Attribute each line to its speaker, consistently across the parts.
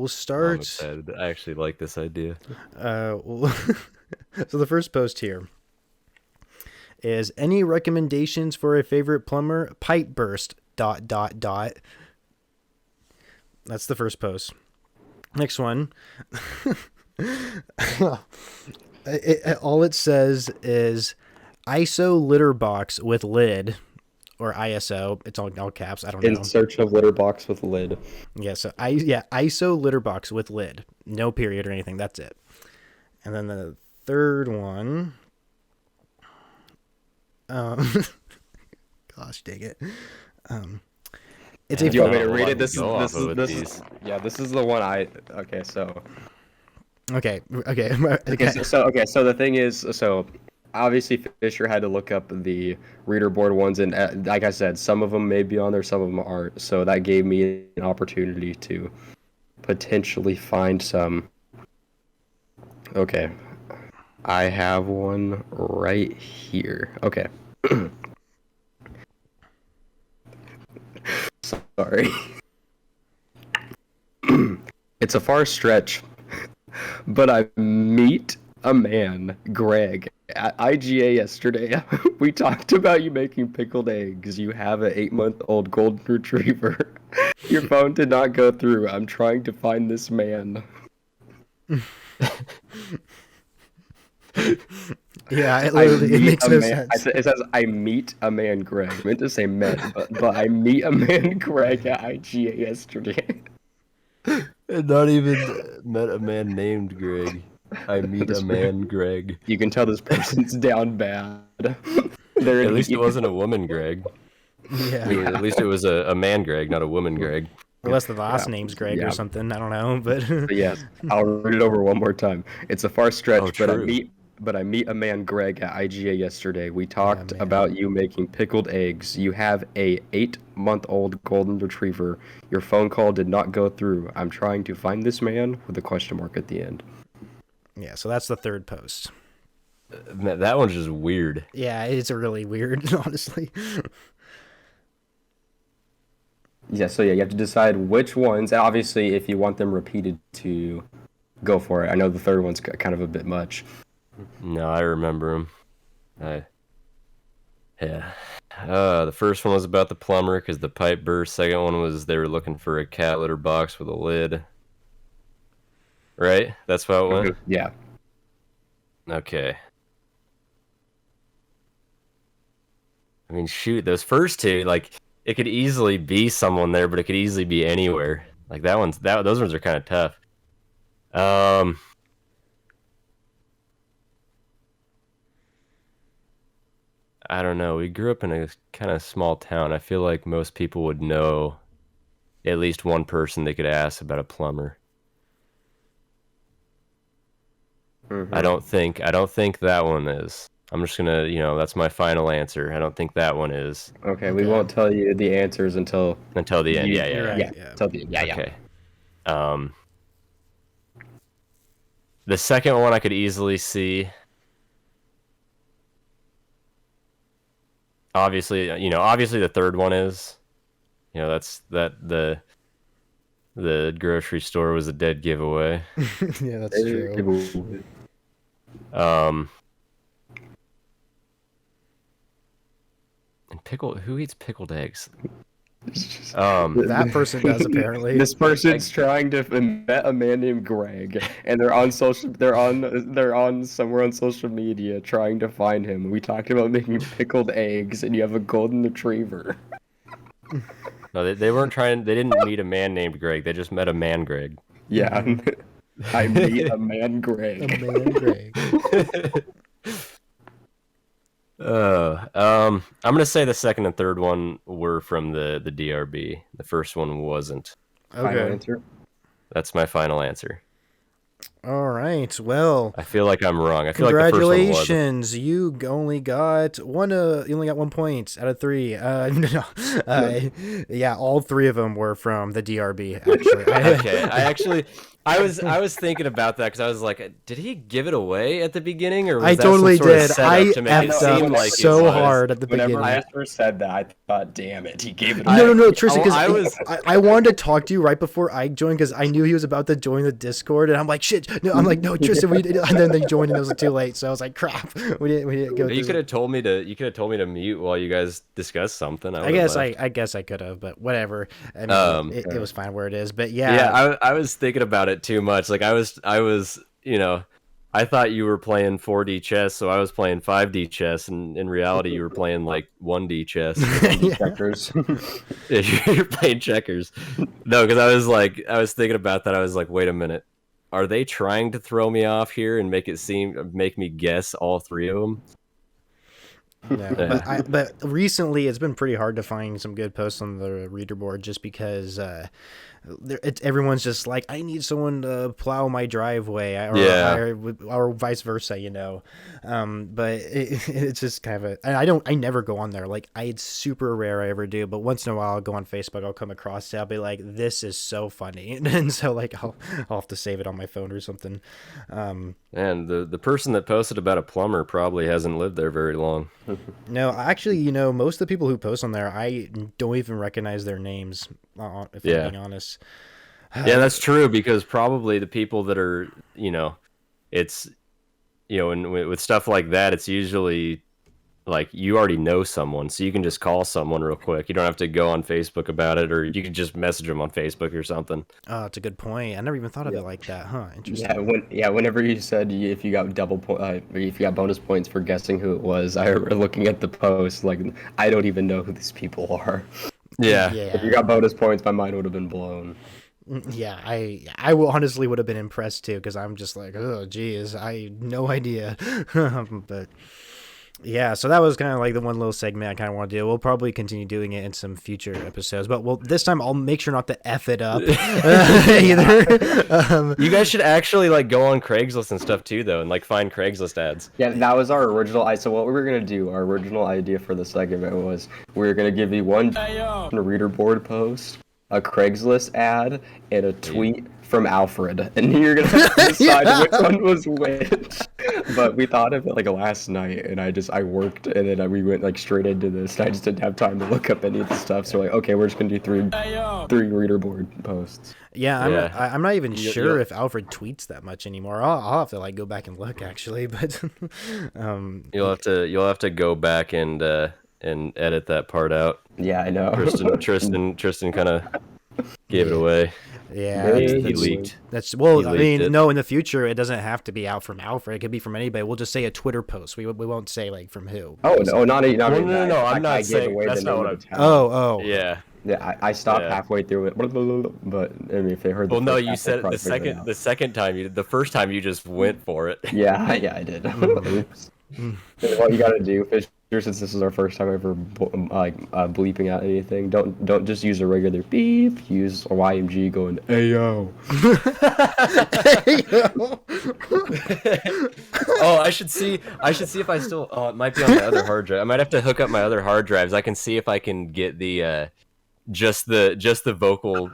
Speaker 1: we'll
Speaker 2: I'm
Speaker 1: start.
Speaker 2: excited. I actually like this idea.
Speaker 1: Well, so the first post here is any recommendations for a favorite plumber? Pipe burst. ... That's the first post. Next one. All it says is ISO litter box with lid, or ISO. It's all caps. I don't
Speaker 3: In
Speaker 1: know.
Speaker 3: search of litter box with lid.
Speaker 1: Yeah. So ISO litter box with lid. No period or anything. That's it. And then the third one. Gosh dang it. It's a
Speaker 3: Do you want me to
Speaker 2: Not a
Speaker 3: read
Speaker 2: lot
Speaker 3: it?
Speaker 2: to
Speaker 3: This is
Speaker 2: go
Speaker 3: this
Speaker 2: off of
Speaker 3: is
Speaker 2: with
Speaker 3: this
Speaker 2: these.
Speaker 3: is yeah. This is the one I. Okay, so
Speaker 1: okay.
Speaker 3: so the thing is, so obviously Fisher had to look up the reader board ones, and like I said, some of them may be on there, some of them aren't. So that gave me an opportunity to potentially find some. Okay, I have one right here. Okay. Sorry. It's a far stretch, but I meet a man, Greg, at IGA yesterday. We talked about you making pickled eggs. You have an 8-month-old golden retriever. Your phone did not go through. I'm trying to find this man.
Speaker 1: Yeah, it makes no sense.
Speaker 3: It says I meet a man, Greg. I meant to say met, but I meet a man, Greg, at IGA yesterday.
Speaker 2: And not even met a man named Greg. I meet a man, Greg.
Speaker 3: You can tell this person's down bad. They're
Speaker 2: At
Speaker 3: in
Speaker 2: least it
Speaker 3: heat.
Speaker 2: wasn't a woman, Greg.
Speaker 1: Yeah.
Speaker 2: At least it was a man, Greg, not a woman, Greg.
Speaker 1: Unless the last name's Greg or something. I don't know, but
Speaker 3: But yes, I'll read it over one more time. It's a far stretch,
Speaker 2: Oh,
Speaker 3: but
Speaker 2: true.
Speaker 3: I meet a man, Greg, at IGA yesterday. We talked
Speaker 1: man.
Speaker 3: about you making pickled eggs. You have a 8-month-old golden retriever. Your phone call did not go through. I'm trying to find this man with a question mark at the end.
Speaker 1: yeah, so that's the third post.
Speaker 2: Man, that one's just weird.
Speaker 1: Yeah, it's really weird, honestly.
Speaker 3: Yeah, so you have to decide which ones, and obviously if you want them repeated to go for it. I know the third one's kind of a bit much.
Speaker 2: No, I remember him. Yeah. The first one was about the plumber because the pipe burst. Second one was they were looking for a cat litter box with a lid. Right? That's how it went?
Speaker 3: Yeah.
Speaker 2: Okay. I mean, shoot, those first two, like, it could easily be someone there, but it could easily be anywhere. Like, those ones are kind of tough. I don't know. We grew up in a kind of small town. I feel like most people would know at least one person they could ask about a plumber.
Speaker 3: Mm-hmm.
Speaker 2: I don't think that one is. I'm just gonna, that's my final answer. I don't think that one is.
Speaker 3: Okay, we won't tell you the answers until
Speaker 2: the end. Yeah.
Speaker 3: Until the end. Yeah.
Speaker 2: Okay. The second one I could easily see. Obviously, the third one is. That's the grocery store was a dead giveaway.
Speaker 1: Yeah, that's true.
Speaker 2: And who eats pickled eggs?
Speaker 1: That person does, apparently.
Speaker 3: This person's trying to met a man named Greg, and they're on somewhere on social media trying to find him. We talked about making pickled eggs, and you have a golden retriever.
Speaker 2: No, they weren't trying. They didn't meet a man named Greg. They just met a man, Greg.
Speaker 3: Yeah, I meet a man, Greg.
Speaker 1: A man, Greg.
Speaker 2: I'm gonna say the second and third one were from the DRB. The first one wasn't.
Speaker 3: Final
Speaker 1: Okay.
Speaker 3: answer.
Speaker 2: That's my final answer.
Speaker 1: All right. Well,
Speaker 2: I feel like I'm wrong. I feel like the first one was.
Speaker 1: congratulations. You only got one. You only got 1 point out of 3. No. Yeah, all 3 of them were from the DRB. Actually.
Speaker 2: Okay, I was thinking about that because I was like, did he give it away at the beginning, or was
Speaker 1: I
Speaker 2: that
Speaker 1: totally
Speaker 2: some sort
Speaker 1: did.
Speaker 2: of setup
Speaker 1: I
Speaker 2: to make it
Speaker 1: effed
Speaker 2: seem
Speaker 1: up
Speaker 2: like
Speaker 1: so
Speaker 2: it was?
Speaker 1: hard at the
Speaker 3: Whenever
Speaker 1: beginning.
Speaker 3: I first said that, I thought, damn it, he gave it
Speaker 1: No,
Speaker 3: away.
Speaker 1: Tristan, because
Speaker 2: I was.
Speaker 1: I wanted to talk to you right before I joined because I knew he was about to join the Discord, and I'm like, shit. No, I'm like, no, Tristan, and then they joined, and it was too late. So I was like, crap, we didn't go.
Speaker 2: You could have told me to. You could have told me to mute while you guys discussed something.
Speaker 1: I guess I could have, but whatever. I mean, it was fine where it is. But yeah,
Speaker 2: Yeah, I was thinking about it too much. Like I was, I thought you were playing 4D chess, so I was playing 5D chess, and in reality, you were playing like 1D chess.
Speaker 3: Checkers.
Speaker 2: Yeah, you're playing checkers. No, because I was thinking about that. I was like, wait a minute, are they trying to throw me off here and make me guess all 3 of them?
Speaker 1: No, but recently it's been pretty hard to find some good posts on the reader board just because everyone's just like, I need someone to plow my driveway, or vice versa, But it's just kind of and I never go on there. Like, it's super rare I ever do, but once in a while I'll go on Facebook, I'll come across it, I'll be like, this is so funny, and so like I'll have to save it on my phone or something.
Speaker 2: And the person that posted about a plumber probably hasn't lived there very long.
Speaker 1: No, actually, most of the people who post on there, I don't even recognize their names, if I'm being honest.
Speaker 2: Yeah, that's true, because probably the people that are, it's, and with stuff like that, it's usually like you already know someone, so you can just call someone real quick. You don't have to go on Facebook about it, or you can just message them on Facebook or something.
Speaker 1: Oh, it's a good point. I never even thought of it like that, huh? Interesting.
Speaker 3: Whenever you said if you got if you got bonus points for guessing who it was, I remember looking at the post, like, I don't even know who these people are.
Speaker 2: Yeah.
Speaker 3: If you got bonus points, my mind would have been blown.
Speaker 1: Yeah, I honestly would have been impressed too, because I'm just like, oh, geez, I had no idea. But yeah, so that was kind of like the one little segment I kind of want to do. We'll probably continue doing it in some future episodes, but this time I'll make sure not to F it up either.
Speaker 2: You guys should actually like go on Craigslist and stuff too, though, and like find Craigslist ads.
Speaker 3: Yeah, that was our original. So what we were gonna do, our original idea for the segment was we were gonna give you one reader board post, a Craigslist ad, and a tweet from Alfred, and you're gonna have to decide which one was which. But we thought of it like last night, and I worked, and then we went like straight into this, and I just didn't have time to look up any of the stuff. So like, okay, we're just gonna do three reader board posts.
Speaker 1: Yeah, I'm not even sure if Alfred tweets that much anymore. I'll have to like go back and look actually, but
Speaker 2: you'll have to go back and edit that part out.
Speaker 3: Yeah, I know.
Speaker 2: Tristan kind of gave it away.
Speaker 1: Yeah,
Speaker 2: he leaked.
Speaker 1: That's well. I mean,
Speaker 2: it.
Speaker 1: no. In the future, it doesn't have to be out from Alfred. It could be from anybody. We'll just say a Twitter post. We won't say like from who.
Speaker 3: Oh no, not
Speaker 2: no. I'm not saying that's not what I'm.
Speaker 1: Oh.
Speaker 2: Yeah.
Speaker 3: Yeah, I stopped halfway through it, but I mean, if they heard.
Speaker 2: Well, no, you said it the second time. The first time you just went for it.
Speaker 3: Yeah, I did. Oops. What you gotta do, Fisher, since this is our first time ever bleeping out anything, don't just use a regular beep. Use a YMG going ayo.
Speaker 2: Oh, I should see if I still. Oh, it might be on my other hard drive. I might have to hook up my other hard drives. I can see if I can get the just the vocal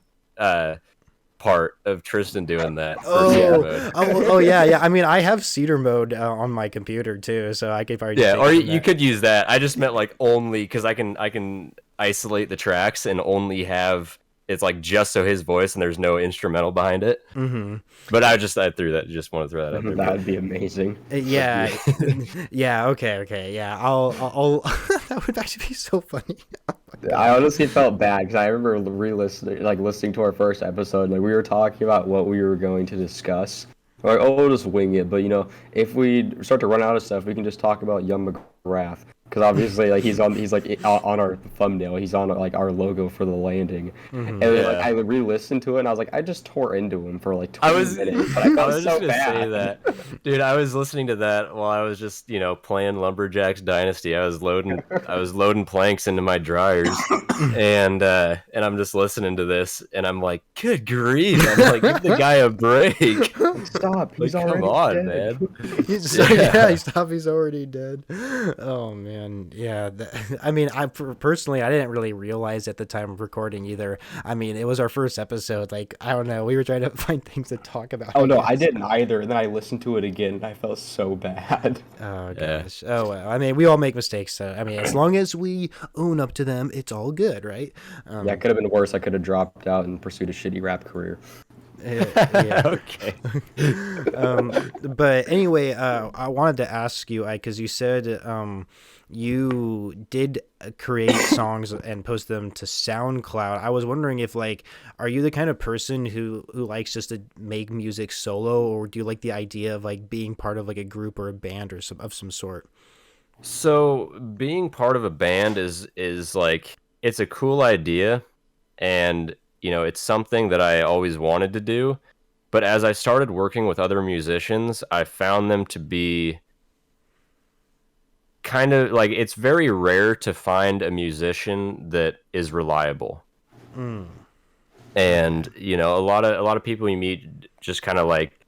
Speaker 2: part of Tristan doing that.
Speaker 1: Yeah. I mean, I have cedar mode on my computer too, so I could probably just
Speaker 2: or you could use that. I just meant like only because I can isolate the tracks and only have it's like just so his voice and there's no instrumental behind it.
Speaker 1: Mm-hmm.
Speaker 2: But I threw that. Just want to throw that out there.
Speaker 3: That would be amazing.
Speaker 1: Yeah. Yeah. Okay. Yeah. I'll that would actually be so funny.
Speaker 3: I honestly felt bad because I remember listening to our first episode. Like, we were talking about what we were going to discuss. Like, we'll just wing it. But if we start to run out of stuff, we can just talk about Young McGrath. because obviously like he's like on our thumbnail. He's on like our logo for the landing, and then, like I re-listened to it and I was like, I just tore into him for like 20 minutes. But I felt
Speaker 2: was
Speaker 3: so
Speaker 2: just gonna
Speaker 3: bad.
Speaker 2: say that, dude. I was listening to that while I was just playing Lumberjacks Dynasty. I was loading planks into my dryers, and I'm just listening to this, and I'm like, good grief! I'm like, give the guy a break.
Speaker 3: Stop! He's
Speaker 2: Like,
Speaker 3: already
Speaker 2: come on,
Speaker 3: dead.
Speaker 2: man.
Speaker 1: He's already dead. Oh man, yeah. I mean, personally, I didn't really realize at the time of recording either. I mean, it was our first episode. Like, I don't know, we were trying to find things to talk about.
Speaker 3: Oh no, I didn't either. And then I listened to it again, and I felt so bad.
Speaker 1: Oh gosh. Oh well. I mean, we all make mistakes, so I mean, as long as we own up to them, it's all good, right?
Speaker 3: Yeah, it could have been worse. I could have dropped out and pursued a shitty rap career.
Speaker 1: Yeah.
Speaker 2: Okay.
Speaker 1: But anyway, I wanted to ask you, because you said you did create songs and post them to SoundCloud. I was wondering if, like, are you the kind of person who likes just to make music solo, or do you like the idea of like being part of like a group or a band or some sort?
Speaker 2: So being part of a band is like, it's a cool idea, and it's something that I always wanted to do. But as I started working with other musicians, I found them to be kind of like, it's very rare to find a musician that is reliable. And a lot of people you meet just kind of like,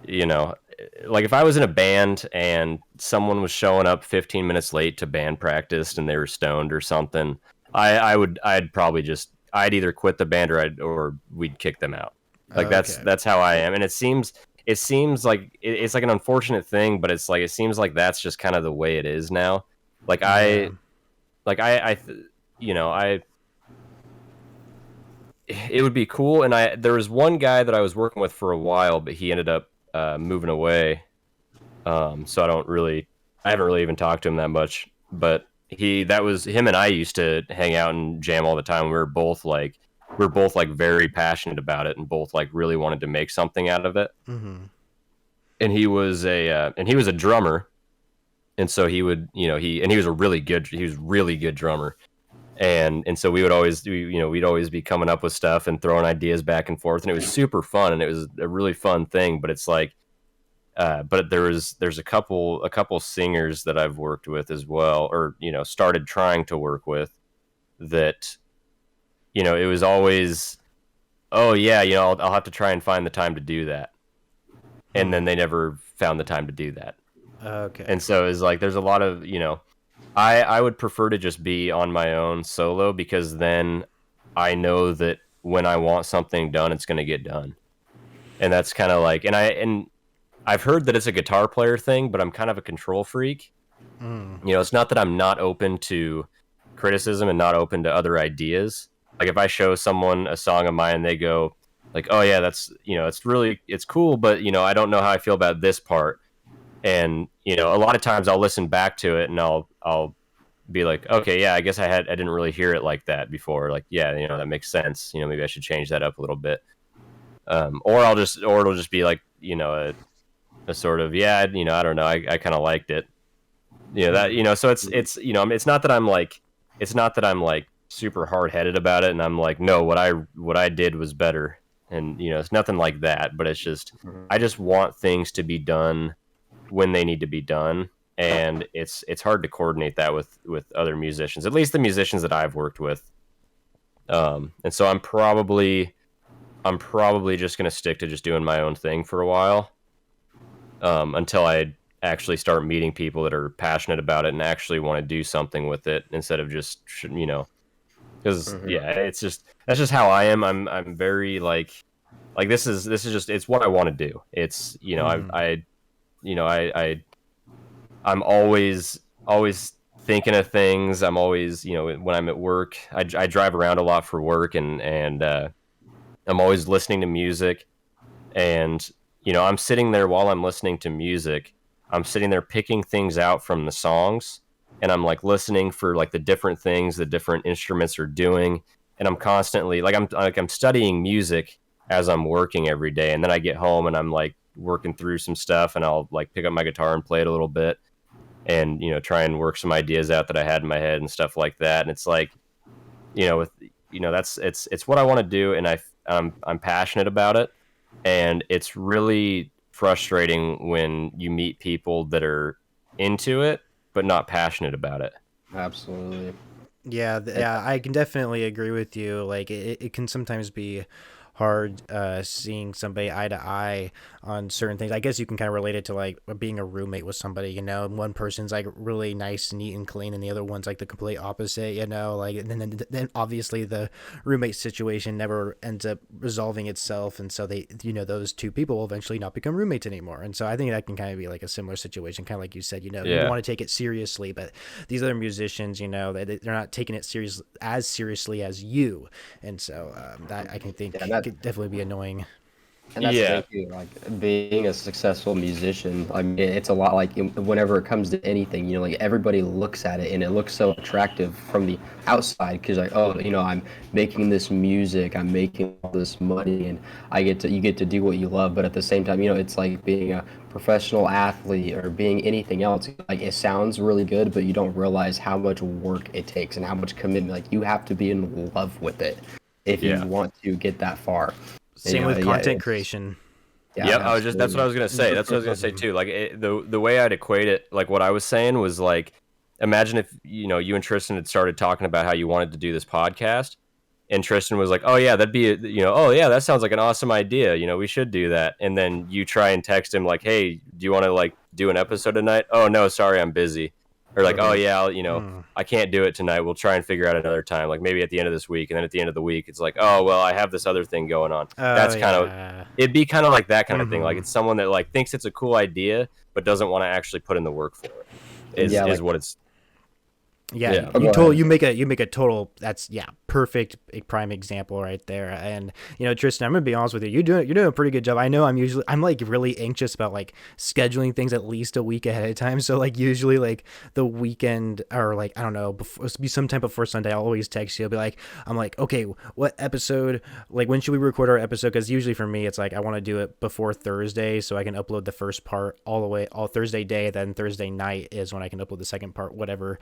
Speaker 2: like if I was in a band and someone was showing up 15 minutes late to band practice and they were stoned or something, I'd either quit the band or we'd kick them out. Like, that's how I am. And it seems like it's like an unfortunate thing, but it's like, it seems like that's just kind of the way it is now. Like it would be cool. And there was one guy that I was working with for a while, but he ended up moving away. So I haven't really even talked to him that much, but that was him, and I used to hang out and jam all the time. We were both like very passionate about it, and both like really wanted to make something out of it. And he was a drummer, and so he was a really good drummer. And so we'd always be coming up with stuff and throwing ideas back and forth, and it was super fun, and it was a really fun thing. But it's like, but there's a couple singers that I've worked with as well, or started trying to work with, that it was always, oh yeah, I'll have to try and find the time to do that, and then they never found the time to do that.
Speaker 1: Okay.
Speaker 2: And so it's like, there's a lot of I would prefer to just be on my own solo, because then I know that when I want something done, it's going to get done. And that's kind of like, and I've heard that it's a guitar player thing, but I'm kind of a control freak. It's not that I'm not open to criticism and not open to other ideas. Like, if I show someone a song of mine and they go like, oh yeah, that's, it's cool, but I don't know how I feel about this part. And, a lot of times I'll listen back to it and I'll be like, okay, yeah, I guess I didn't really hear it like that before. Like, yeah, that makes sense. Maybe I should change that up a little bit. Or it'll just be like, a sort of, yeah, I don't know, I kind of liked it. So it's not that I'm like super hard-headed about it and I'm like, no, what I did was better. And, it's nothing like that, but it's just, I just want things to be done when they need to be done. And it's hard to coordinate that with other musicians, at least the musicians that I've worked with. And so I'm probably just going to stick to just doing my own thing for a while, until I actually start meeting people that are passionate about it and actually want to do something with it, instead of just, because that's just how I am. I'm very like this is just, it's what I want to do. It's, I'm always thinking of things. I'm always, when I'm at work, I drive around a lot for work, and I'm always listening to music. And, I'm sitting there while I'm listening to music, I'm sitting there picking things out from the songs, and I'm like listening for like the different things the different instruments are doing. And I'm constantly I'm studying music as I'm working every day. And then I get home and I'm like working through some stuff, and I'll like pick up my guitar and play it a little bit. and try and work some ideas out that I had in my head and stuff like that. And it's like, with that's it's what I want to do, and I'm passionate about it. And it's really frustrating when you meet people that are into it but not passionate about it.
Speaker 3: Absolutely.
Speaker 1: Yeah, yeah, I can definitely agree with you. Like it can sometimes be hard seeing somebody eye to eye on certain things. I guess you can kind of relate it to like being a roommate with somebody, one person's like really nice, neat and clean, and the other one's like the complete opposite, like, and then obviously the roommate situation never ends up resolving itself. And so they, those two people will eventually not become roommates anymore. And so I think that can kind of be like a similar situation, kind of like you said, you want to take it seriously, but these other musicians, they're not taking it as seriously as you. And so that I can think could definitely be annoying.
Speaker 3: And that's the thing too, like being a successful musician, I mean, it's a lot like whenever it comes to anything, like everybody looks at it and it looks so attractive from the outside because like, oh, I'm making this music, I'm making all this money, and you get to do what you love. But at the same time, it's like being a professional athlete or being anything else. Like it sounds really good, but you don't realize how much work it takes and how much commitment. Like you have to be in love with it if you want to get that far.
Speaker 1: Same with content creation.
Speaker 2: Yeah, yep, that's what I was gonna say. That's what I was gonna say too. Like the way I'd equate it, like what I was saying was like, imagine if you and Tristan had started talking about how you wanted to do this podcast, and Tristan was like, "Oh yeah, that'd be oh yeah, that sounds like an awesome idea. We should do that." And then you try and text him like, "Hey, do you want to like do an episode tonight?" "Oh no, sorry, I'm busy." Or like, "Oh yeah, I can't do it tonight. We'll try and figure out another time. Like maybe at the end of this week." And then at the end of the week, it's like, "Oh well, I have this other thing going on." That's kind of it'd be kind of like that kind of thing. Like it's someone that like thinks it's a cool idea but doesn't want to actually put in the work for it. Is what it's.
Speaker 1: Yeah, you make a total, that's perfect prime example right there. And Tristan, I'm gonna be honest with you, you're doing a pretty good job. I know I'm like really anxious about like scheduling things at least a week ahead of time. So like usually like the weekend or like I don't know, before be sometime before Sunday, I'll always text you. I'll be like, I'm like, okay, what episode, like when should we record our episode? Because usually for me it's like I want to do it before Thursday so I can upload the first part all Thursday day, then Thursday night is when I can upload the second part, whatever.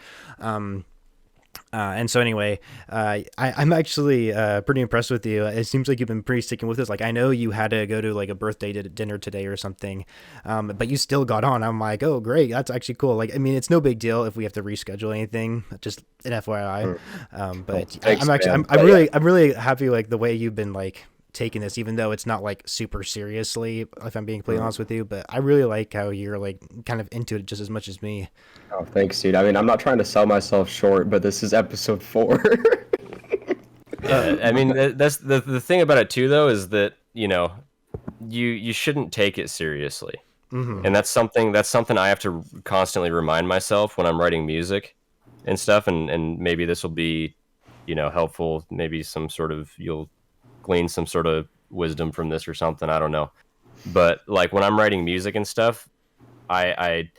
Speaker 1: And so anyway, I'm actually pretty impressed with you. It seems like you've been pretty sticking with this. Like I know you had to go to like a birthday dinner today or something, but you still got on. I'm like, oh great, that's actually cool. Like I mean, it's no big deal if we have to reschedule anything. Just an FYI. But thanks, I'm really happy like the way you've been like taking this, even though it's not like super seriously, if I'm being completely honest with you. But I really like how you're like kind of into it just as much as me.
Speaker 3: Oh, thanks, dude. I mean, I'm not trying to sell myself short, but this is episode 4.
Speaker 2: Yeah, I mean, that's the thing about it too, though, is that you shouldn't take it seriously, and that's something I have to constantly remind myself when I'm writing music and stuff, and maybe this will be helpful. Maybe you'll glean some sort of wisdom from this or something. I don't know, but like when I'm writing music and stuff, I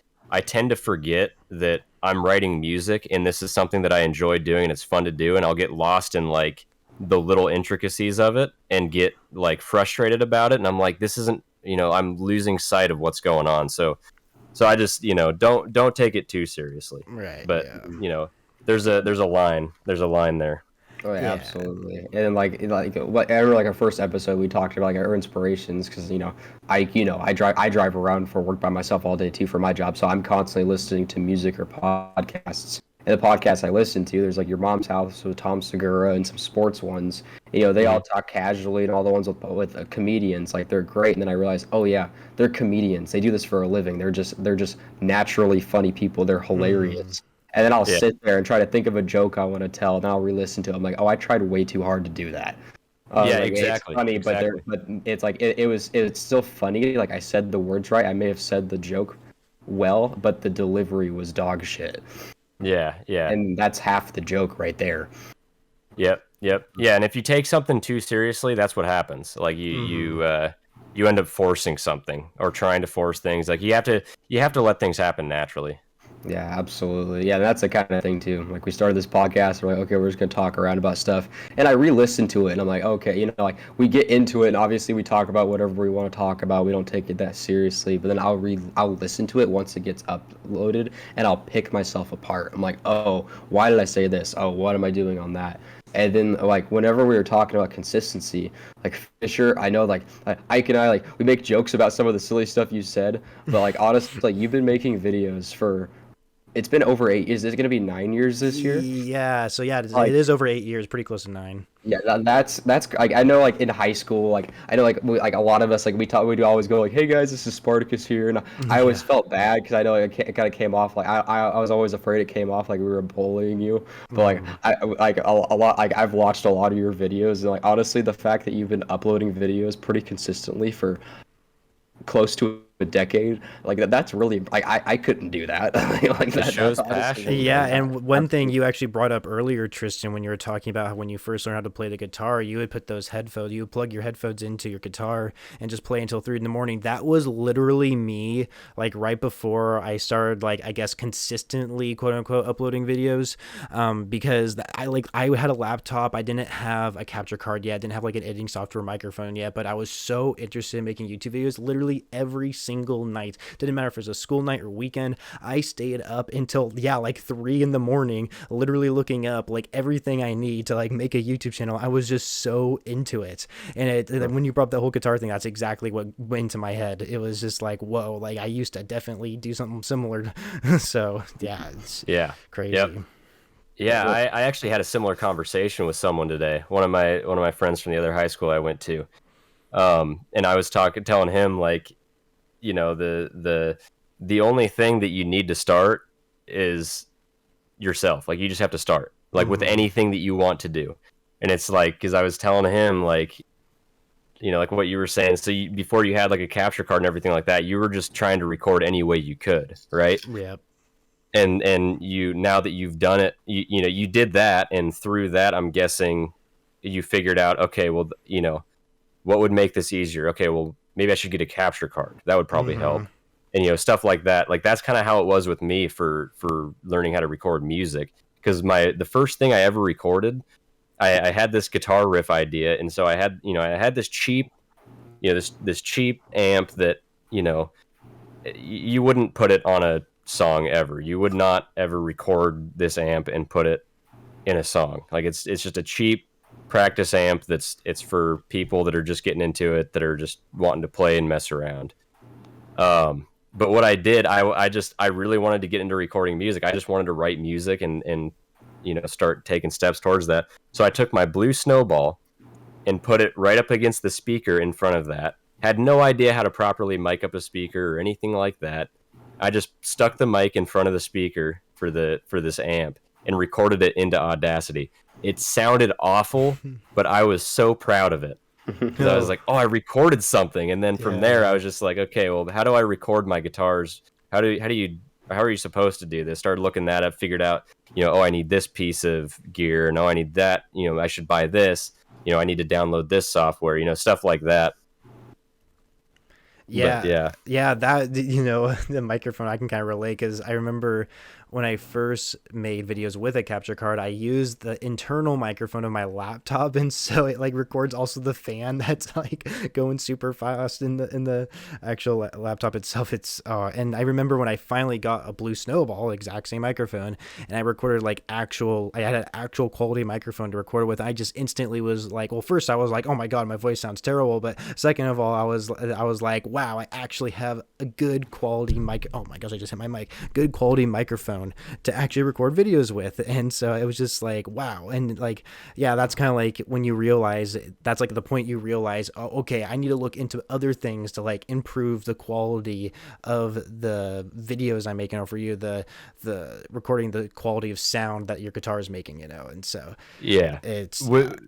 Speaker 2: tend to forget that I'm writing music and this is something that I enjoy doing and it's fun to do, and I'll get lost in like the little intricacies of it and get like frustrated about it, and I'm like, this isn't, I'm losing sight of what's going on. So I just don't take it too seriously.
Speaker 1: Right.
Speaker 2: But there's a line there.
Speaker 3: Oh yeah, absolutely. And whatever, like our first episode, we talked about like our inspirations because I drive around for work by myself all day too for my job, so I'm constantly listening to music or podcasts. And the podcasts I listen to, there's like Your Mom's House with Tom Segura and some sports ones. They all talk casually, and all the ones with comedians, like they're great. And then I realized, oh yeah, they're comedians. They do this for a living. They're just naturally funny people. They're hilarious. And then I'll sit there and try to think of a joke I want to tell, and I'll re-listen to it. I'm like, oh, I tried way too hard to do that.
Speaker 2: Exactly.
Speaker 3: It's funny, exactly. but it's like it's still funny. Like I said the words right. I may have said the joke well, but the delivery was dog shit.
Speaker 2: Yeah.
Speaker 3: And that's half the joke right there.
Speaker 2: Yep. Yeah, and if you take something too seriously, that's what happens. Like you end up forcing something or trying to force things. Like you have to let things happen naturally.
Speaker 3: Yeah, absolutely. Yeah, that's the kind of thing too. Like we started this podcast, we're like, okay, we're just gonna talk around about stuff. And I re-listened to it and I'm like, okay, like we get into it and obviously we talk about whatever we want to talk about. We don't take it that seriously. But then I'll listen to it once it gets uploaded and I'll pick myself apart. I'm like, oh, why did I say this? Oh, what am I doing on that? And then like whenever we were talking about consistency, like Fisher, I know like Ike and I like we make jokes about some of the silly stuff you said, but like honestly, like you've been making videos for it's been over 8 years. Is it going to be 9 years this year?
Speaker 1: Yeah, so yeah, it
Speaker 3: Like,
Speaker 1: is over 8 years, pretty close to 9.
Speaker 3: yeah, that's like I know like in high school, like I know like a lot of us like we do always go like, hey guys, this is Spartacus here, and I always
Speaker 1: Yeah.
Speaker 3: felt bad because I know like, it kind of came off like I was always afraid it came off like we were bullying you, but like
Speaker 1: Mm.
Speaker 3: I like a lot like I've watched a lot of your videos and like honestly the fact that you've been uploading videos pretty consistently for close to a decade like that's really like I couldn't do that like
Speaker 2: It
Speaker 3: that
Speaker 2: shows
Speaker 3: that's honestly
Speaker 2: passion,
Speaker 3: really
Speaker 1: Yeah,
Speaker 2: man.
Speaker 1: and one thing
Speaker 3: absolutely.
Speaker 1: you actually brought up earlier, Tristan, when you were talking about how when you first learned how to play the guitar, you would put those headphones, you would plug your headphones into your guitar and just play until 3 in the morning. That was literally me, like right before I started, like I guess consistently, quote unquote, uploading videos. Because I had a laptop, I didn't have a capture card yet, I didn't have like an editing software, microphone yet, but I was so interested in making YouTube videos. Literally every single night, didn't matter if it was a school night or weekend, I stayed up until like 3 in the morning, literally looking up like everything I need to like make a YouTube channel. I was just so into it. And when you brought up the whole guitar thing, that's exactly what went into my head. It was just like, whoa, like I used to definitely do something similar. So yeah, it's
Speaker 2: Yeah. Yep.
Speaker 1: crazy.
Speaker 2: Yeah, I actually had a similar conversation with someone today. One of my friends from the other high school I went to. And I was telling him like, the only thing that you need to start is yourself. Like you just have to start. Like with
Speaker 1: Mm-hmm.
Speaker 2: anything that you want to do. And it's like cuz I was telling him like, like what you were saying. So before you had like a capture card and everything like that, you were just trying to record any way you could, right?
Speaker 1: Yep.
Speaker 2: And you now that you've done it, you did that, and through that I'm guessing you figured out, okay, well, what would make this easier? Okay, well, maybe I should get a capture card. That would probably
Speaker 1: Mm-hmm.
Speaker 2: help. And stuff like that. Like that's kind of how it was with me for learning how to record music. Because the first thing I ever recorded, I had this guitar riff idea, and so I had this cheap, this cheap amp that you know you wouldn't put it on a song ever. You would not ever record this amp and put it in a song. Like it's just a cheap practice amp it's for people that are just getting into it, that are just wanting to play and mess around. But what I did, I really wanted to get into recording music. I just wanted to write music and start taking steps towards that. So I took my blue snowball and put it right up against the speaker in front of that. Had no idea how to properly mic up a speaker or anything like that. I just stuck the mic in front of the speaker for this amp and recorded it into Audacity. It sounded awful, but I was so proud of it because I was
Speaker 1: Oh,
Speaker 2: like, "Oh, I recorded something." And then from there, I
Speaker 1: yeah.
Speaker 2: was just like, "Okay, well, how do I record my guitars? How are you supposed to do this?" Started looking that up, figured out, oh, I need this piece of gear, no, I need that, I should buy this, I need to download this software, stuff like that. But
Speaker 1: Yeah,
Speaker 2: yeah,
Speaker 1: yeah, the microphone I can kind of relate because I remember when I first made videos with a capture card, I used the internal microphone of my laptop, and so it like records also the fan that's like going super fast in the actual laptop itself. And I remember when I finally got a Blue Snowball, exact same microphone, and I recorded like I had an actual quality microphone to record it with. I just instantly was like, well, first I was like, oh my god, my voice sounds terrible, but second of all, I was like, wow, I actually have a good quality mic. Oh my gosh, I just hit my mic. Good quality microphone to actually record videos with, and so it was just like, wow, and like, yeah, that's kind of like when you realize that's like the point you realize, oh, okay, I need to look into other things to like improve the quality of the videos I'm making, or for you, the recording the quality of sound that your guitar is making, and so
Speaker 2: yeah.
Speaker 1: it's
Speaker 2: with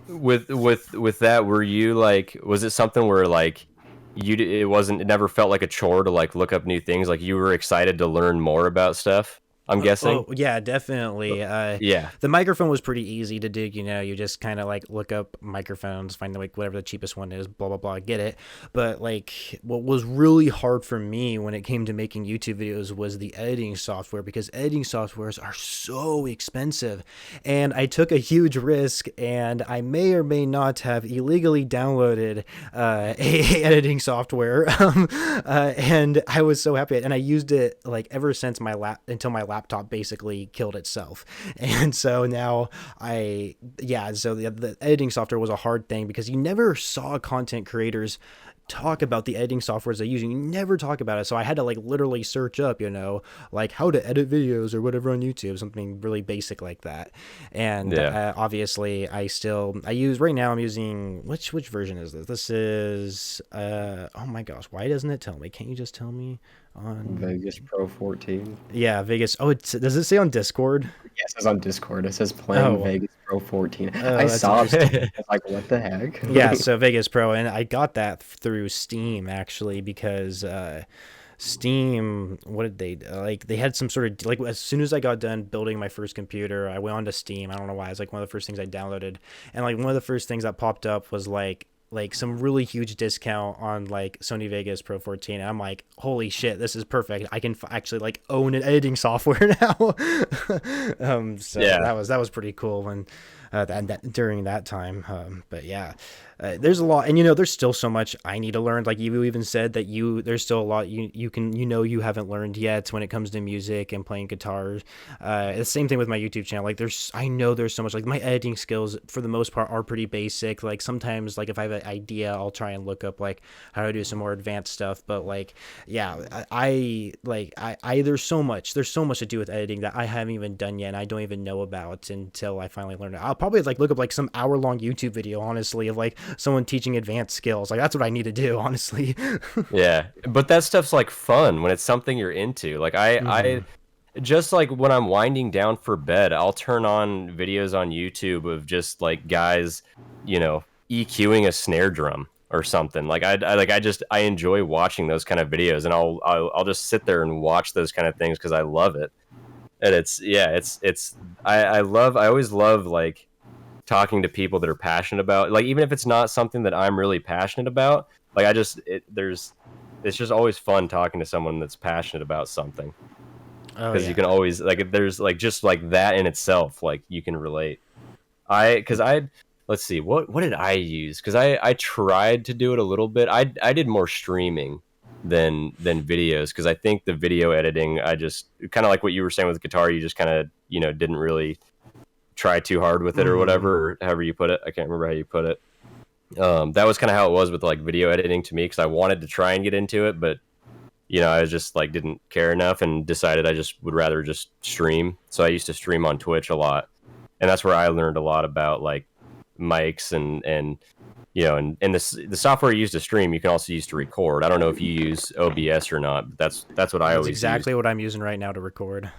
Speaker 2: with that, were you like, was it something where like it never felt like a chore to like look up new things, like you were excited to learn more about stuff? I'm guessing.
Speaker 1: Oh, yeah, definitely.
Speaker 2: Yeah.
Speaker 1: The microphone was pretty easy to do. You just kind of like look up microphones, find like whatever the cheapest one is, blah blah blah, get it. But like, what was really hard for me when it came to making YouTube videos was the editing software, because editing softwares are so expensive, and I took a huge risk, and I may or may not have illegally downloaded a editing software, and I was so happy, and I used it like ever since until my laptop basically killed itself. And so now so the editing software was a hard thing, because you never saw content creators talk about the editing softwares they use. You never talk about it. So I had to like literally search up, like how to edit videos or whatever on YouTube, something really basic like that. And obviously I'm using, which version is this? This is, oh my gosh, why doesn't it tell me? Can't you just tell me? On
Speaker 3: Vegas Pro 14.
Speaker 1: Yeah, Vegas. Oh, does it say on Discord?
Speaker 3: Yeah, it says on Discord. It says playing Vegas Pro 14. I saw it. I was like, what the heck?
Speaker 1: Yeah, so Vegas Pro, and I got that through Steam actually, because Steam, what did they like? They had some sort of like, as soon as I got done building my first computer, I went onto Steam. I don't know why. It's like one of the first things I downloaded, and like one of the first things that popped up was like some really huge discount on like Sony Vegas Pro 14, and I'm like, holy shit, this is perfect. I can actually like own an editing software now. So that was pretty cool when during that time. But yeah, there's a lot, and there's still so much I need to learn. Like you even said that there's still a lot you haven't learned yet when it comes to music and playing guitars. The same thing with my YouTube channel. Like I know there's so much, like my editing skills for the most part are pretty basic. Like sometimes like if I have an idea, I'll try and look up like how to do some more advanced stuff. But like, yeah, I there's so much to do with editing that I haven't even done yet, and I don't even know about until I finally learn it. I'll probably like look up like some hour-long YouTube video, honestly, of like someone teaching advanced skills. Like that's what I need to do, honestly.
Speaker 2: Yeah, but that stuff's like fun when it's something you're into. Like I just like when I'm winding down for bed, I'll turn on videos on YouTube of just like guys, EQing a snare drum or something. Like I enjoy watching those kind of videos, and I'll just sit there and watch those kind of things because I love it. And I always love like talking to people that are passionate about, like, even if it's not something that I'm really passionate about, like it's just always fun talking to someone that's passionate about something, because you can always like, there's like just like that in itself, like you can relate. Let's see, what did I use? Because I tried to do it a little bit. I did more streaming than videos, because I think the video editing, I just kind of like what you were saying with guitar, you just kind of didn't really try too hard with it or whatever, or however you put it. I can't remember how you put it. That was kind of how it was with like video editing to me, because I wanted to try and get into it, but I just like didn't care enough and decided I just would rather just stream. So I used to stream on Twitch a lot, and that's where I learned a lot about like mics and the software you use to stream, you can also use to record. I don't know if you use OBS or not, but that's what I always
Speaker 1: exactly
Speaker 2: use.
Speaker 1: What I'm using right now to record.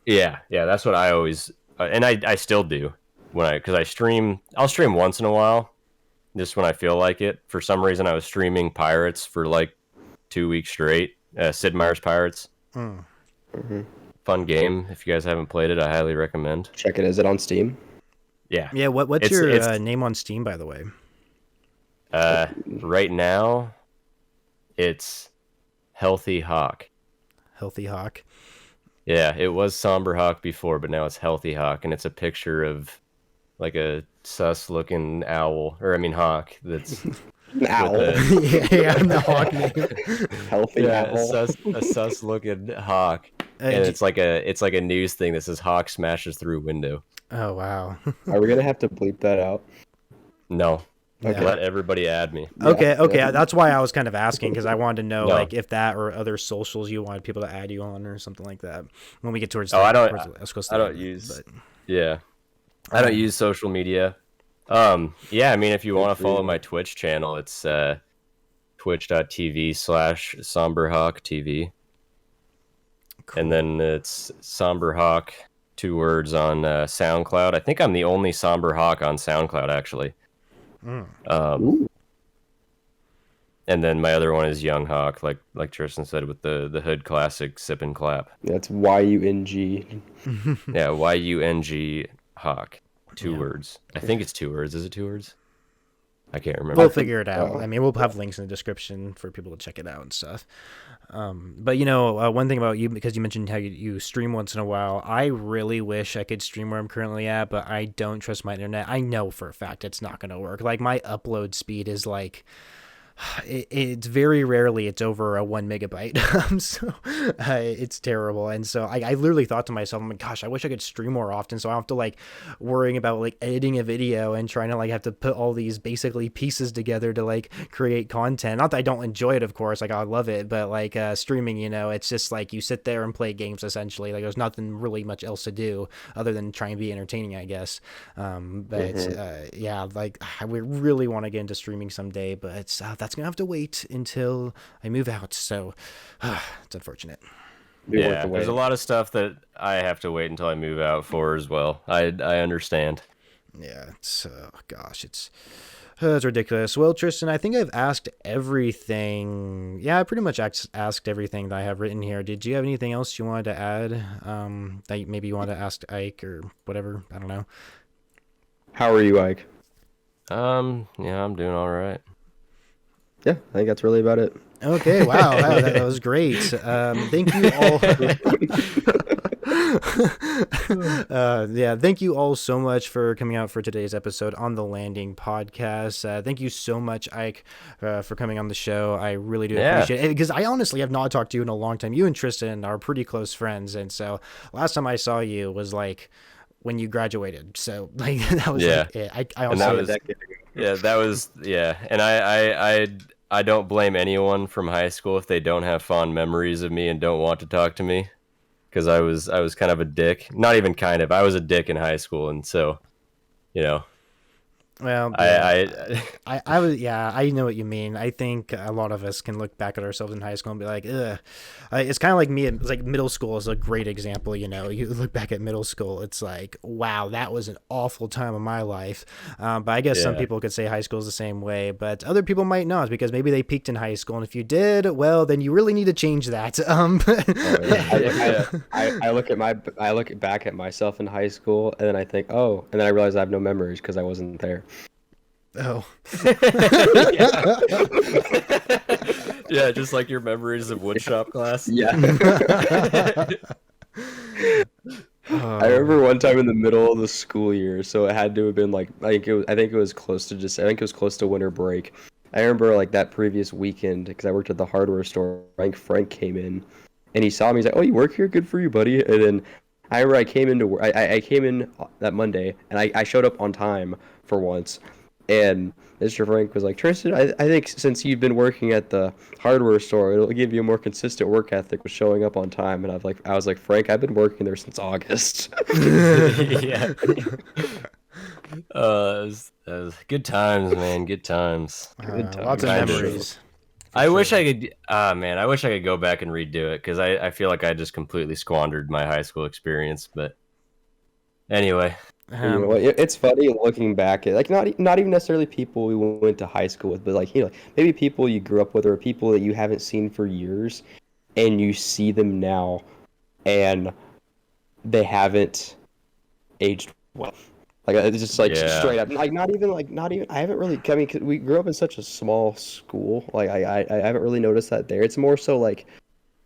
Speaker 2: Yeah, that's what I always and I still do because I'll stream once in a while, just when I feel like it. For some reason, I was streaming Pirates for like 2 weeks straight. Sid Meier's Pirates. Fun game. If you guys haven't played it, I highly recommend.
Speaker 3: Check it. Is it on Steam?
Speaker 2: Yeah.
Speaker 1: Yeah. What's your name on Steam, by the way?
Speaker 2: Right now, it's Healthy Hawk.
Speaker 1: Healthy Hawk.
Speaker 2: Yeah, it was Somber Hawk before, but now it's Healthy Hawk, and it's a picture of like a sus-looking hawk that's
Speaker 3: an owl.
Speaker 1: The hawk name.
Speaker 3: Healthy owl.
Speaker 2: A sus-looking hawk, and it's like a news thing that says "Hawk smashes through window."
Speaker 1: Oh wow!
Speaker 3: Are we gonna have to bleep that out?
Speaker 2: No. Okay. Let everybody add me.
Speaker 1: Okay. That's why I was kind of asking, because I wanted to know like if that or other socials you wanted people to add you on or something like that when we get towards.
Speaker 2: I don't use social media. If you want to follow my Twitch channel, it's twitch.tv/somberhawktv. Cool. And then it's Somberhawk, 2 words, on SoundCloud. I think I'm the only Somber Hawk on SoundCloud, actually. And then my other one is Young Hawk, like Tristan said, with the Hood Classic Sip and Clap.
Speaker 3: That's YUNG.
Speaker 2: Yeah, YUNG Hawk. Two
Speaker 1: Yeah.
Speaker 2: words. I think it's 2 words. Is it 2 words? I can't remember.
Speaker 1: We'll figure it out. I mean, we'll have links in the description for people to check it out and stuff. But one thing about you, because you mentioned how you stream once in a while, I really wish I could stream where I'm currently at, but I don't trust my internet. I know for a fact it's not going to work. Like, my upload speed is like, it's very rarely it's over a 1 megabyte. It's terrible. And so I literally thought to myself, I'm like, gosh, I wish I could stream more often, so I don't have to like worrying about like editing a video and trying to like have to put all these basically pieces together to like create content. Not that I don't enjoy it, of course, like I love it, but like streaming, it's just like you sit there and play games essentially. Like there's nothing really much else to do other than try and be entertaining, I guess. Yeah, like I would really want to get into streaming someday, but it's that's gonna have to wait until I move out, so it's unfortunate.
Speaker 2: Yeah, there's a lot of stuff that I have to wait until I move out for as well. I understand.
Speaker 1: Yeah, it's gosh, it's ridiculous. Well, Tristan, I think I've asked everything. Yeah, I pretty much asked everything that I have written here. Did you have anything else you wanted to add? That maybe you wanted to ask Ike or whatever? I don't know.
Speaker 3: How are you, Ike?
Speaker 2: Yeah, I'm doing all right.
Speaker 3: Yeah, I think that's really about it.
Speaker 1: Okay, wow, that was great. Thank you all. Thank you all so much for coming out for today's episode on the Landing podcast. Thank you so much, Ike, for coming on the show. I really do appreciate it, because I honestly have not talked to you in a long time. You and Tristan are pretty close friends, and so last time I saw you was like when you graduated. So like that was like it. I honestly
Speaker 2: and I don't blame anyone from high school if they don't have fond memories of me and don't want to talk to me, because I was kind of a dick. Not even kind of. I was a dick in high school, and so,
Speaker 1: well, yeah. I know what you mean. I think a lot of us can look back at ourselves in high school and be like, ugh. It's kind of like me. It's like middle school is a great example. You look back at middle school, it's like, wow, that was an awful time of my life. But I guess some people could say high school is the same way, but other people might not, because maybe they peaked in high school, and if you did, well, then you really need to change that.
Speaker 3: I look back at myself in high school, and then I think, and then I realize I have no memories because I wasn't there.
Speaker 1: Oh.
Speaker 2: Yeah, just like your memories of woodshop class.
Speaker 3: Yeah. I remember one time in the middle of the school year, so it had to have been like I think it was close to winter break. I remember like that previous weekend, because I worked at the hardware store. Frank came in, and he saw me. He's like, "Oh, you work here? Good for you, buddy." And then I remember I came into work. I came in that Monday, and I showed up on time for once. And Mr. Frank was like, "Tristan, I think since you've been working at the hardware store, it'll give you a more consistent work ethic with showing up on time." And I was like, "Frank, I've been working there since August."
Speaker 2: Yeah. It was good times, man. Good times.
Speaker 1: Lots of memories.
Speaker 2: I wish I could. I wish I could go back and redo it, because I feel like I just completely squandered my high school experience. But anyway.
Speaker 3: It's funny looking back at, like, not even necessarily people we went to high school with, but like maybe people you grew up with, or people that you haven't seen for years, and you see them now, and they haven't aged well. Like, it's just like straight up, like not even. I haven't really. I mean, 'cause we grew up in such a small school. Like I haven't really noticed that there. It's more so like,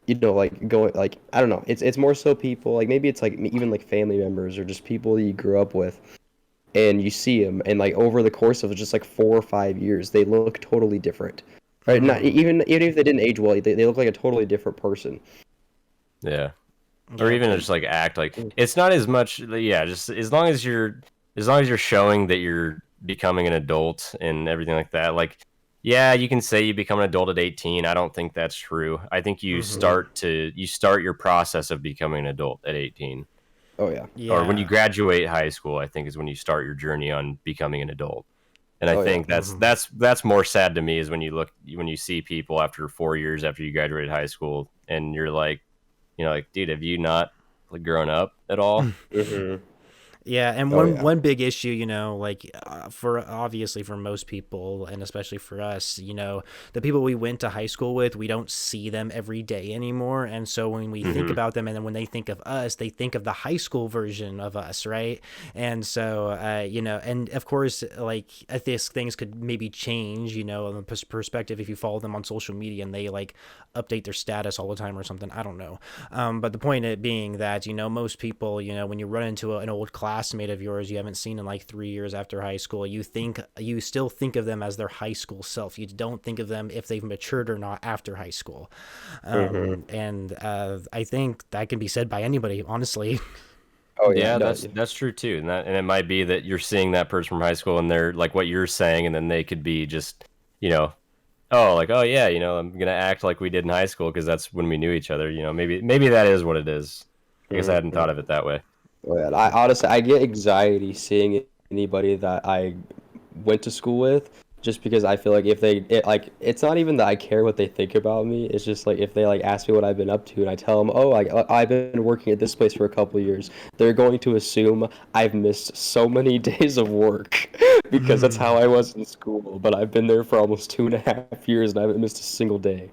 Speaker 3: like going, like, I don't know. It's more so people, like, maybe it's like even like family members or just people that you grew up with, and you see them, and like over the course of just like 4 or 5 years, they look totally different, right? Not even if they didn't age well, they look like a totally different person.
Speaker 2: Yeah, or even just like act like it's not as much. Yeah, just as long as you're showing that you're becoming an adult and everything like that, like. Yeah, you can say you become an adult at 18. I don't think that's true. I think you start your process of becoming an adult at 18.
Speaker 3: Oh yeah.
Speaker 2: Or when you graduate high school, I think is when you start your journey on becoming an adult. And I think that's more sad to me, is when you see people after 4 years after you graduated high school, and you're like, like, dude, have you not like grown up at all?
Speaker 1: Yeah, and
Speaker 3: Oh,
Speaker 1: one big issue, like for obviously for most people, and especially for us, the people we went to high school with, we don't see them every day anymore, and so when we think about them, and then when they think of us, they think of the high school version of us, right? And so, and of course, like I think things could maybe change, on the perspective if you follow them on social media and they like update their status all the time or something. I don't know, but the point it being that most people, when you run into an old classmate of yours you haven't seen in like 3 years after high school, you still think of them as their high school self. You don't think of them if they've matured or not after high school. And I think that can be said by anybody, honestly.
Speaker 3: Oh yeah,
Speaker 2: Yeah,
Speaker 3: no,
Speaker 2: that's true too, and it might be that you're seeing that person from high school, and they're like what you're saying, and then they could be just, you know, oh, like, oh yeah, I'm gonna act like we did in high school because that's when we knew each other. Maybe that is what it is. I guess I hadn't thought of it that way.
Speaker 3: oh, yeah. I honestly I get anxiety seeing anybody that I went to school with, just because I feel like if like it's not even that I care what they think about me. It's just like if they like ask me what I've been up to and I tell them, oh, like I've been working at this place for a couple of years, they're going to assume I've missed so many days of work because that's how I was in school. But I've been there for almost 2.5 years and I haven't missed a single day.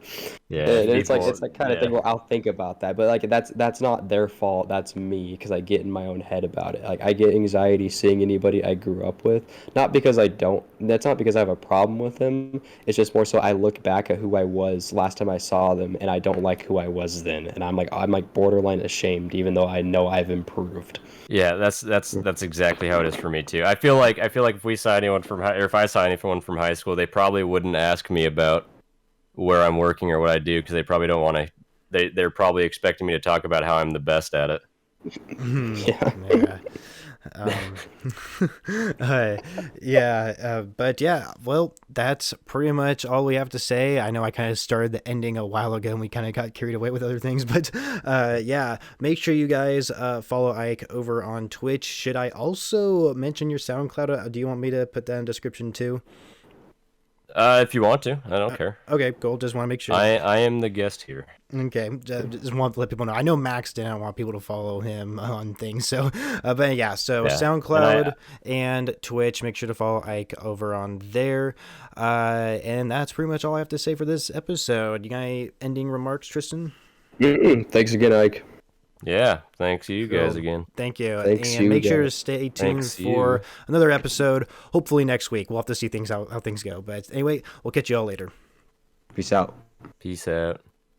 Speaker 2: Yeah,
Speaker 3: And
Speaker 2: people,
Speaker 3: it's like kind of thing where I'll think about that, but like that's not their fault. That's me because I get in my own head about it. Like I get anxiety seeing anybody I grew up with, not because I don't. That's not because I have a problem with them. It's just more so I look back at who I was last time I saw them, and I don't like who I was then, and I'm like borderline ashamed, even though I know I've improved.
Speaker 2: Yeah, that's exactly how it is for me too. I feel like if we saw anyone from high, or if I saw anyone from high school, they probably wouldn't ask me about where I'm working or what I do because they probably don't want to. They're probably expecting me to talk about how I'm the best at it.
Speaker 3: Yeah.
Speaker 1: Yeah. But yeah, well, that's pretty much all we have to say. I know I kind of started the ending a while ago and we kind of got carried away with other things, but yeah, make sure you guys follow Ike over on Twitch. Should I also mention your SoundCloud? Do you want me to put that in description too?
Speaker 2: If you want to, I don't care.
Speaker 1: Okay, cool. Just want to make sure.
Speaker 2: I am the guest here.
Speaker 1: Okay, just want to let people know. I know Max didn't want people to follow him on things, so but yeah, so
Speaker 2: Yeah.
Speaker 1: SoundCloud and Twitch. Make sure to follow Ike over on there, and that's pretty much all I have to say for this episode. You got any ending remarks, Tristan?
Speaker 3: Thanks again, Ike.
Speaker 2: Yeah, thanks you guys again.
Speaker 1: Thank you,
Speaker 3: Thanks
Speaker 1: and
Speaker 3: you
Speaker 1: make sure to
Speaker 3: guys.
Speaker 1: stay tuned
Speaker 2: Thanks
Speaker 1: for
Speaker 2: you.
Speaker 1: another episode. Hopefully next week. We'll have to see how things go. But anyway, we'll catch you all later.
Speaker 3: Peace out.
Speaker 2: Peace out.